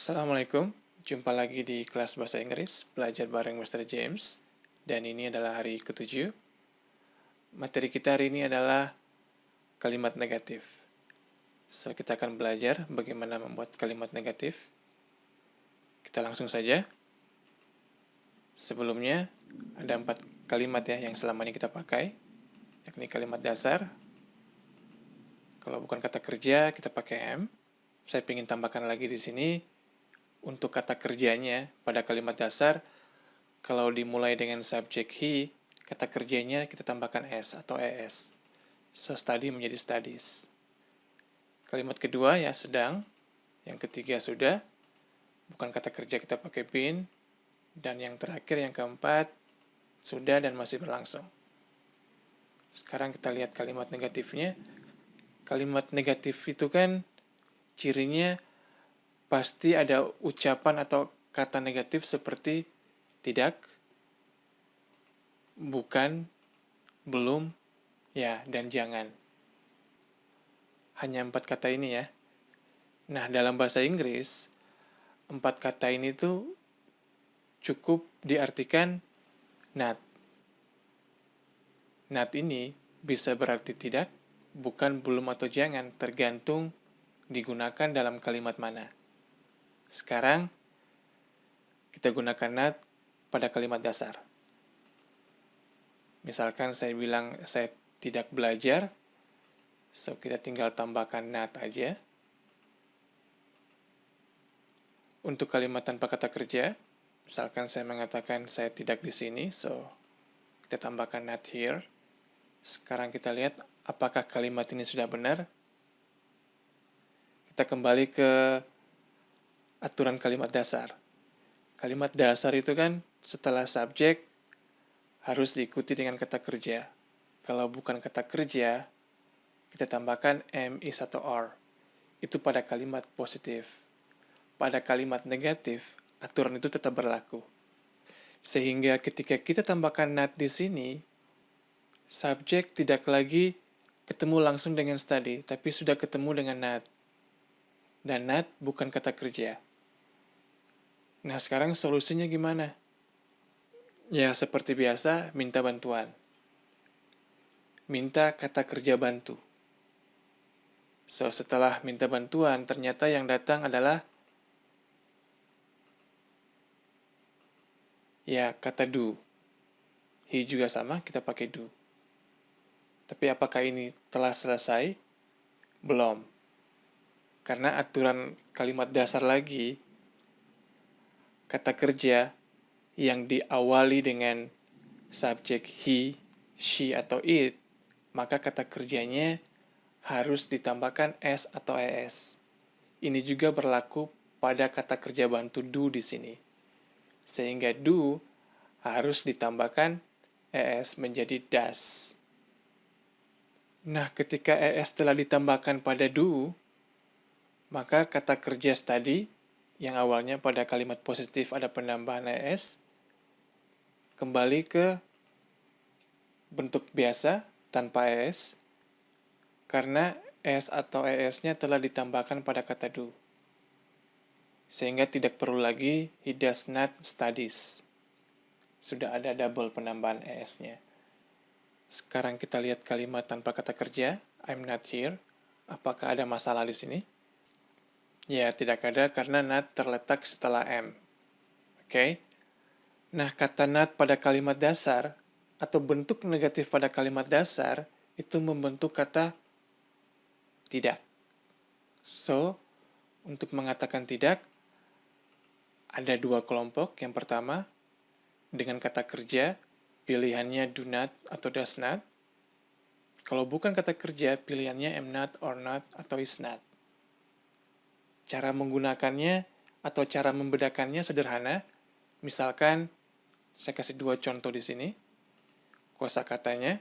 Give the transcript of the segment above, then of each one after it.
Assalamualaikum, jumpa lagi di kelas bahasa Inggris, belajar bareng Mr. James, dan ini adalah hari ketujuh. Materi kita hari ini adalah kalimat negatif. So, kita akan belajar bagaimana membuat kalimat negatif. Kita langsung saja. Sebelumnya, ada 4 kalimat ya yang selama ini kita pakai, yakni kalimat dasar. Kalau bukan kata kerja, kita pakai am. Saya ingin tambahkan lagi di sini, untuk kata kerjanya pada kalimat dasar, kalau dimulai dengan subjek he, kata kerjanya kita tambahkan s atau es. So, study menjadi studies. Kalimat kedua ya sedang. Yang ketiga sudah. Bukan kata kerja kita pakai been. Dan yang terakhir, yang keempat, sudah dan masih berlangsung. Sekarang kita lihat kalimat negatifnya. Kalimat negatif itu kan cirinya pasti ada ucapan atau kata negatif seperti tidak, bukan, belum, ya, dan jangan. Hanya 4 kata ini ya. Nah, dalam bahasa Inggris, 4 kata ini tuh cukup diartikan not. Not ini bisa berarti tidak, bukan, belum, atau jangan, tergantung digunakan dalam kalimat mana. Sekarang, kita gunakan not pada kalimat dasar. Misalkan saya bilang saya tidak belajar, so kita tinggal tambahkan not aja. Untuk kalimat tanpa kata kerja, misalkan saya mengatakan saya tidak di sini, so kita tambahkan not here. Sekarang kita lihat apakah kalimat ini sudah benar. Kita kembali ke aturan kalimat dasar. Kalimat dasar itu kan setelah subjek harus diikuti dengan kata kerja. Kalau bukan kata kerja, kita tambahkan am, is, atau are. Itu pada kalimat positif. Pada kalimat negatif, aturan itu tetap berlaku. Sehingga ketika kita tambahkan not di sini, subjek tidak lagi ketemu langsung dengan study, tapi sudah ketemu dengan not. Dan not bukan kata kerja. Nah, sekarang solusinya gimana? Ya, seperti biasa, minta bantuan. Minta kata kerja bantu. So, setelah minta bantuan, ternyata yang datang adalah ya, kata do. He juga sama, kita pakai do. Tapi apakah ini telah selesai? Belum. Karena aturan kalimat dasar lagi, kata kerja yang diawali dengan subjek he, she, atau it, maka kata kerjanya harus ditambahkan s atau es. Ini juga berlaku pada kata kerja bantu do di sini. Sehingga do harus ditambahkan es menjadi does. Nah, ketika es telah ditambahkan pada do, maka kata kerja study yang awalnya pada kalimat positif ada penambahan es, kembali ke bentuk biasa tanpa es, karena es atau es-nya telah ditambahkan pada kata do. Sehingga tidak perlu lagi he does not studies. Sudah ada double penambahan es-nya. Sekarang kita lihat kalimat tanpa kata kerja, I'm not here. Apakah ada masalah di sini? Ya, tidak ada karena not terletak setelah am. Oke? Nah, kata not pada kalimat dasar atau bentuk negatif pada kalimat dasar itu membentuk kata tidak. So, untuk mengatakan tidak, ada 2 kelompok. Yang pertama, dengan kata kerja, pilihannya do not atau does not. Kalau bukan kata kerja, pilihannya am not, or not, atau is not. Cara menggunakannya atau cara membedakannya sederhana. Misalkan, saya kasih 2 contoh di sini. Kosakatanya.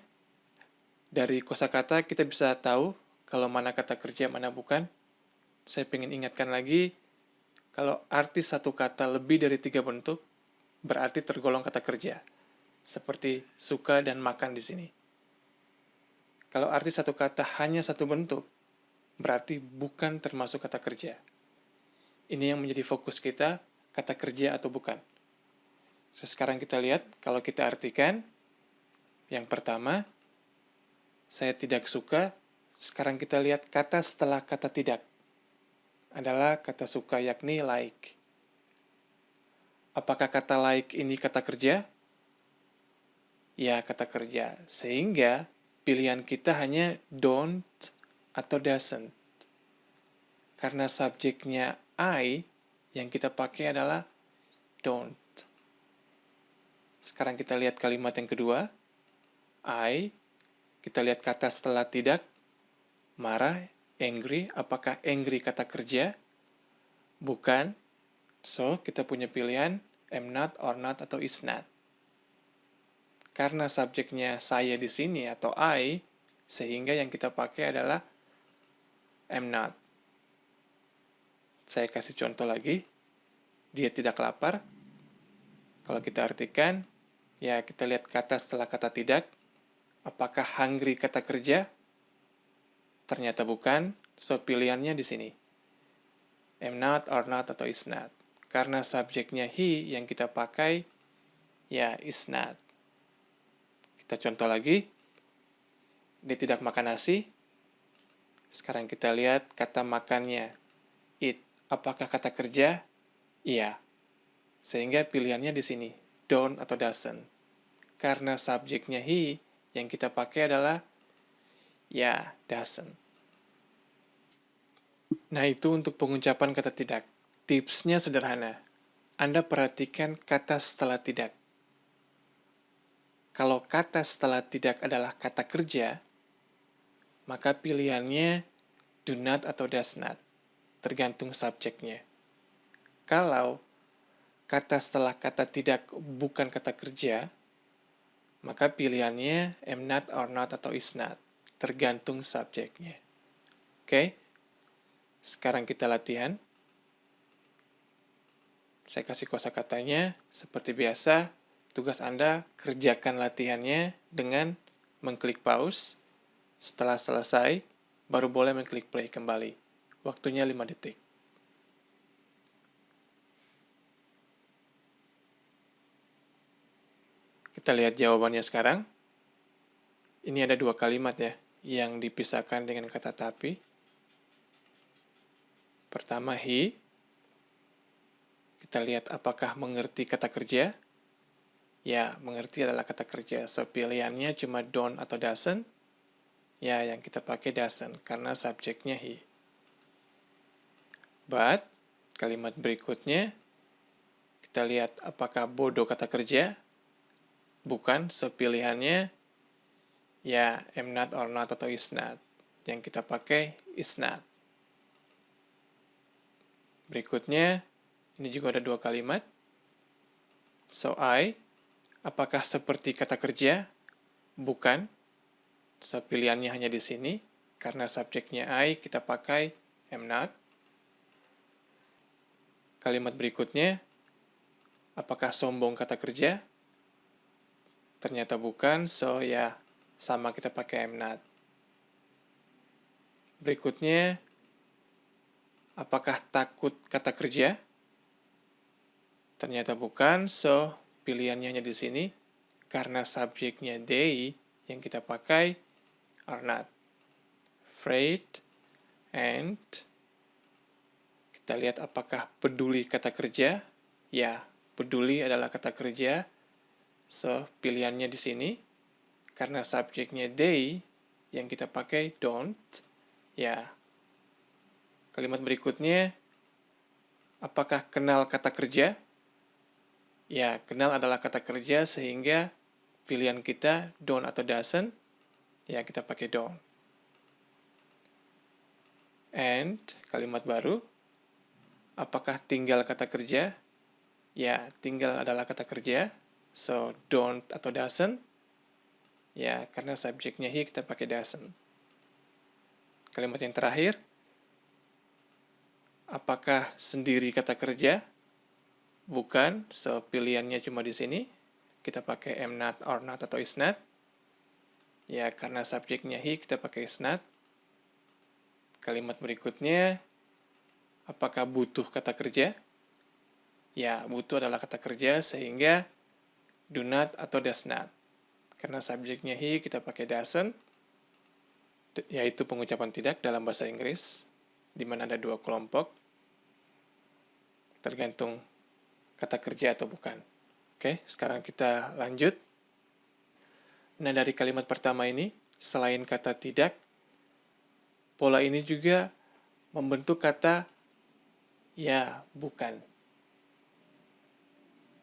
Dari kosakata kita bisa tahu kalau mana kata kerja, mana bukan. Saya ingin ingatkan lagi, kalau arti satu kata lebih dari 3 bentuk, berarti tergolong kata kerja. Seperti suka dan makan di sini. Kalau arti satu kata hanya 1 bentuk, berarti bukan termasuk kata kerja. Ini yang menjadi fokus kita, kata kerja atau bukan. So, sekarang kita lihat, kalau kita artikan, yang pertama, saya tidak suka. Sekarang kita lihat kata setelah kata tidak. Adalah kata suka, yakni like. Apakah kata like ini kata kerja? Ya, kata kerja. Sehingga pilihan kita hanya don't atau doesn't. Karena subjeknya I, yang kita pakai adalah don't. Sekarang kita lihat kalimat yang kedua. I, kita lihat kata setelah tidak. Marah, angry. Apakah angry kata kerja? Bukan. So, kita punya pilihan am not, or not, atau is not. Karena subjeknya saya di sini atau I, sehingga yang kita pakai adalah am not. Saya kasih contoh lagi. Dia tidak lapar. Kalau kita artikan, ya kita lihat kata setelah kata tidak. Apakah hungry kata kerja? Ternyata bukan. So, pilihannya di sini. Am not, or not, atau is not. Karena subjeknya he yang kita pakai, ya is not. Kita contoh lagi. Dia tidak makan nasi. Sekarang kita lihat kata makannya. Eat. Apakah kata kerja? Iya. Sehingga pilihannya di sini. Don't atau doesn't. Karena subjeknya he, yang kita pakai adalah ya, doesn't. Nah, itu untuk pengucapan kata tidak. Tipsnya sederhana. Anda perhatikan kata setelah tidak. Kalau kata setelah tidak adalah kata kerja, maka pilihannya do not atau does not. Tergantung subjeknya. Kalau kata setelah kata tidak bukan kata kerja, maka pilihannya am not, or not, atau is not. Tergantung subjeknya. Oke? Sekarang kita latihan. Saya kasih kosakatanya. Seperti biasa, tugas Anda kerjakan latihannya dengan mengklik pause. Setelah selesai, baru boleh mengklik play kembali. Waktunya 5 detik. Kita lihat jawabannya sekarang. Ini ada 2 kalimat ya, yang dipisahkan dengan kata tapi. Pertama, he. Kita lihat apakah mengerti kata kerja. Ya, mengerti adalah kata kerja. So, pilihannya cuma don't atau doesn't. Ya, yang kita pakai doesn't, karena subjeknya he. But, kalimat berikutnya, kita lihat apakah bodoh kata kerja. Bukan, so pilihannya ya am not, or not, atau is not. Yang kita pakai is not. Berikutnya, ini juga ada 2 kalimat. So, I, apakah seperti kata kerja? Bukan. So, pilihannya hanya di sini. Karena subjeknya I, kita pakai am not. Kalimat berikutnya, apakah sombong kata kerja? Ternyata bukan, so ya sama kita pakai am not. Berikutnya, apakah takut kata kerja? Ternyata bukan, so pilihannya hanya di sini. Karena subjeknya they, yang kita pakai are not. Afraid, and kita lihat apakah peduli kata kerja. Ya, peduli adalah kata kerja. So, pilihannya di sini. Karena subjeknya they, yang kita pakai don't. Ya. Kalimat berikutnya, apakah kenal kata kerja? Ya, kenal adalah kata kerja, sehingga pilihan kita don't atau doesn't. Ya, kita pakai don't. And, kalimat baru, apakah tinggal kata kerja? Ya, tinggal adalah kata kerja. So, don't atau doesn't. Ya, karena subjeknya he, kita pakai doesn't. Kalimat yang terakhir, apakah sendiri kata kerja? Bukan, so pilihannya cuma di sini. Kita pakai am not, or not, atau is not. Ya, karena subjeknya he, kita pakai is not. Kalimat berikutnya, apakah butuh kata kerja? Ya, butuh adalah kata kerja sehingga do not atau does not. Karena subjeknya he, kita pakai doesn't, yaitu pengucapan tidak dalam bahasa Inggris, di mana ada dua kelompok, tergantung kata kerja atau bukan. Oke, sekarang kita lanjut. Nah, dari kalimat pertama ini, selain kata tidak, pola ini juga membentuk kata ya, bukan.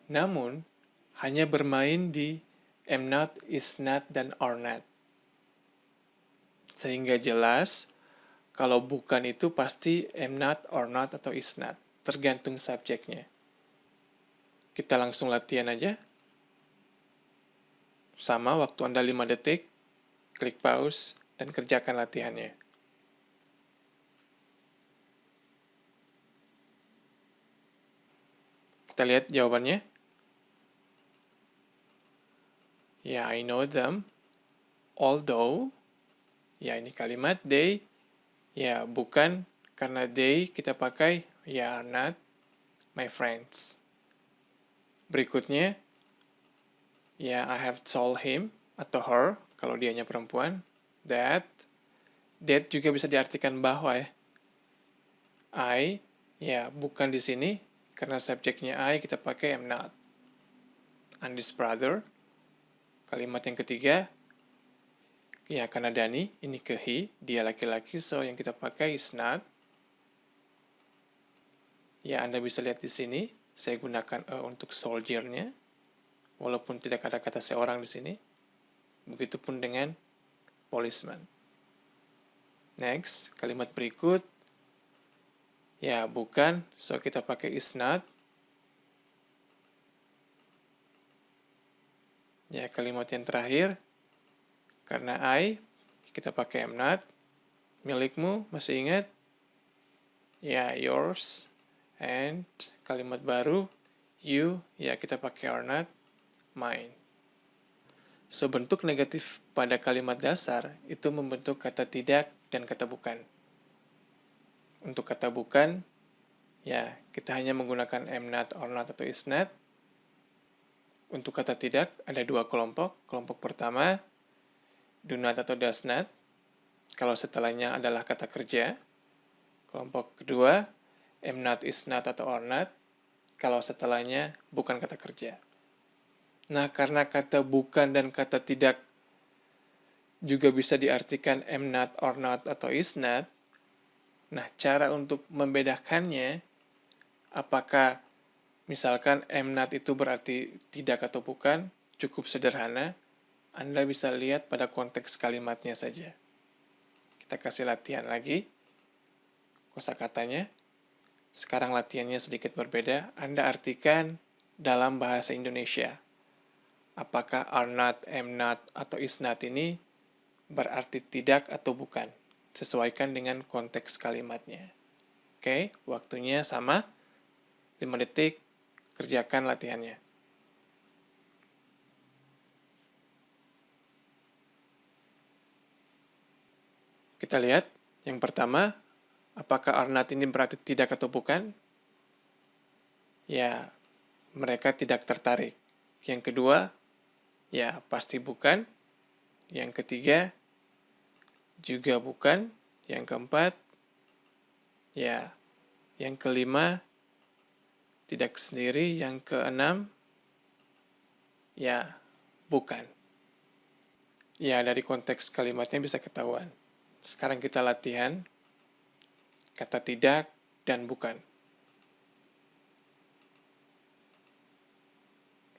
Namun, hanya bermain di am not, is not, dan are not. Sehingga jelas, kalau bukan itu pasti am not, are not, atau is not. Tergantung subjeknya. Kita langsung latihan aja. Sama, waktu Anda 5 detik, klik pause, dan kerjakan latihannya. Kita lihat jawabannya. Ya, I know them. Although, ya ini kalimat they. Ya, bukan karena they kita pakai ya are not my friends. Berikutnya, ya I have told him atau her kalau dianya perempuan that juga bisa diartikan bahwa ya. I, ya bukan di sini karena subjeknya I kita pakai am not. Andy's brother. Kalimat yang ketiga, ya karena Dani, ini ke he, dia laki-laki, so yang kita pakai is not. Ya, Anda bisa lihat di sini, saya gunakan untuk soldier-nya, walaupun tidak ada kata seorang di sini. Begitupun dengan policeman. Next, kalimat berikut, ya bukan, so kita pakai is not. Ya, kalimat yang terakhir, karena I, kita pakai am not. Milikmu, masih ingat? Ya, yours. And kalimat baru, you, ya kita pakai are not. Mine. So, bentuk negatif pada kalimat dasar itu membentuk kata tidak dan kata bukan. Untuk kata bukan, ya kita hanya menggunakan am not, or not, atau is not. Untuk kata tidak, ada dua kelompok. Kelompok pertama, do not atau does not. Kalau setelahnya adalah kata kerja. Kelompok kedua, am not, is not, atau are not. Kalau setelahnya bukan kata kerja. Nah, karena kata bukan dan kata tidak juga bisa diartikan am not, or not, atau is not. Nah, cara untuk membedakannya, apakah misalkan am not itu berarti tidak atau bukan, cukup sederhana. Anda bisa lihat pada konteks kalimatnya saja. Kita kasih latihan lagi. Kosakatanya. Sekarang latihannya sedikit berbeda. Anda artikan dalam bahasa Indonesia. Apakah are not, am not, atau is not ini berarti tidak atau bukan. Sesuaikan dengan konteks kalimatnya. Oke, waktunya sama. 5 detik. Kerjakan latihannya. Kita lihat. Yang pertama, apakah are not ini berarti tidak atau bukan? Ya, mereka tidak tertarik. Yang kedua, ya pasti bukan. Yang ketiga, juga bukan. Yang keempat, ya. Yang kelima, tidak sendiri. Yang keenam, ya bukan. Ya, dari konteks kalimatnya bisa ketahuan. Sekarang kita latihan kata tidak dan bukan.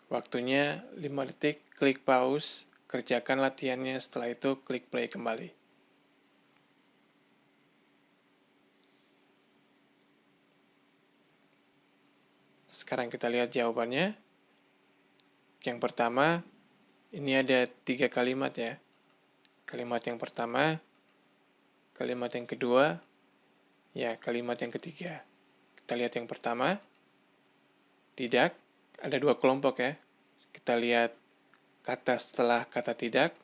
Waktunya 5 detik, klik pause, kerjakan latihannya, setelah itu klik play kembali. Sekarang kita lihat jawabannya. Yang pertama, ini ada 3 kalimat ya. Kalimat yang pertama, kalimat yang kedua, ya kalimat yang ketiga. Kita lihat yang pertama, tidak, ada 2 kelompok ya. Kita lihat kata setelah kata tidak,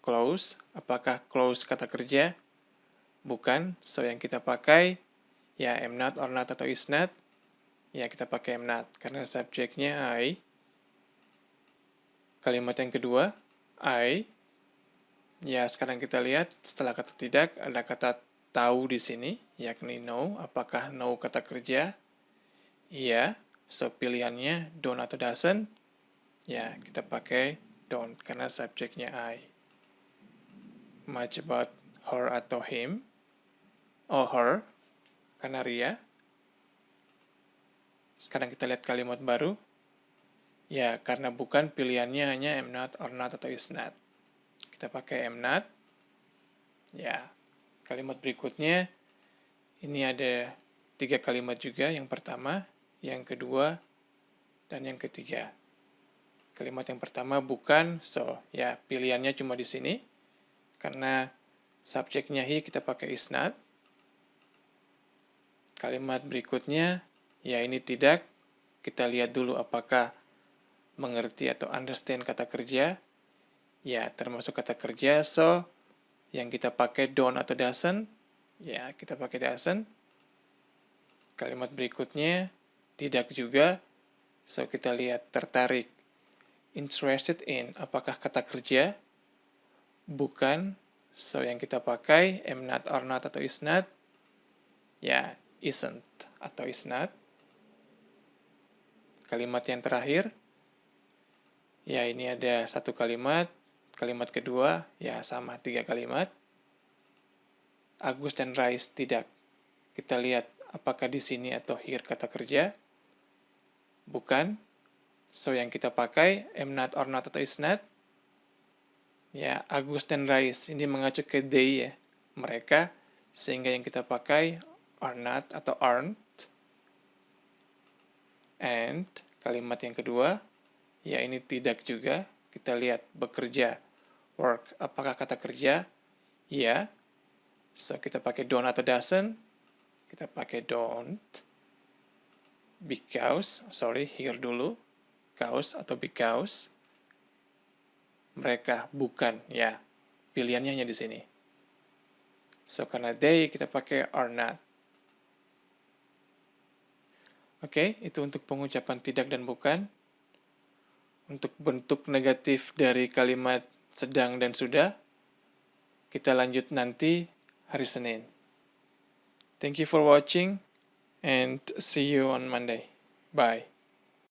close. Apakah close kata kerja? Bukan, so yang kita pakai Ya, am not, or not, atau is not. Ya, kita pakai am not, karena subjeknya I. Kalimat yang kedua, I. Ya, sekarang kita lihat, setelah kata tidak, ada kata tahu di sini, yakni know. Apakah know kata kerja? Iya. So, pilihannya don't atau doesn't. Ya, kita pakai don't, karena subjeknya I. Much about her atau him. Oh, her. Karena Ria. Sekarang kita lihat kalimat baru. Ya, karena bukan, pilihannya hanya am not, or not, atau is not. Kita pakai am not. Ya, kalimat berikutnya, ini ada 3 kalimat juga. Yang pertama, yang kedua, dan yang ketiga. Kalimat yang pertama bukan, so ya pilihannya cuma di sini. Karena subjeknya he, kita pakai is not. Kalimat berikutnya, ya ini tidak. Kita lihat dulu apakah mengerti atau understand kata kerja. Ya, termasuk kata kerja. So, yang kita pakai don't atau doesn't. Ya, kita pakai doesn't. Kalimat berikutnya, tidak juga. So, kita lihat tertarik. Interested in, apakah kata kerja? Bukan. So, yang kita pakai am not, or not, atau is not. Ya, isn't atau is not. Kalimat yang terakhir, ya ini ada 1 kalimat. Kalimat kedua, ya sama 3 kalimat. Agus dan Rais tidak. Kita lihat apakah di sini atau here kata kerja. Bukan. So yang kita pakai am not, or not, atau is not. Ya, Agus dan Rais ini mengacu ke they ya, mereka. Sehingga yang kita pakai are not atau aren't. And kalimat yang kedua, ya ini tidak juga. Kita lihat bekerja, work. Apakah kata kerja? Ya. So kita pakai don't atau doesn't. Kita pakai don't. Because, here dulu. Cause atau because. Mereka bukan, ya. Pilihannya hanya di sini. So karena they, kita pakai are not. Oke, itu untuk pengucapan tidak dan bukan. Untuk bentuk negatif dari kalimat sedang dan sudah, kita lanjut nanti hari Senin. Thank you for watching and see you on Monday. Bye.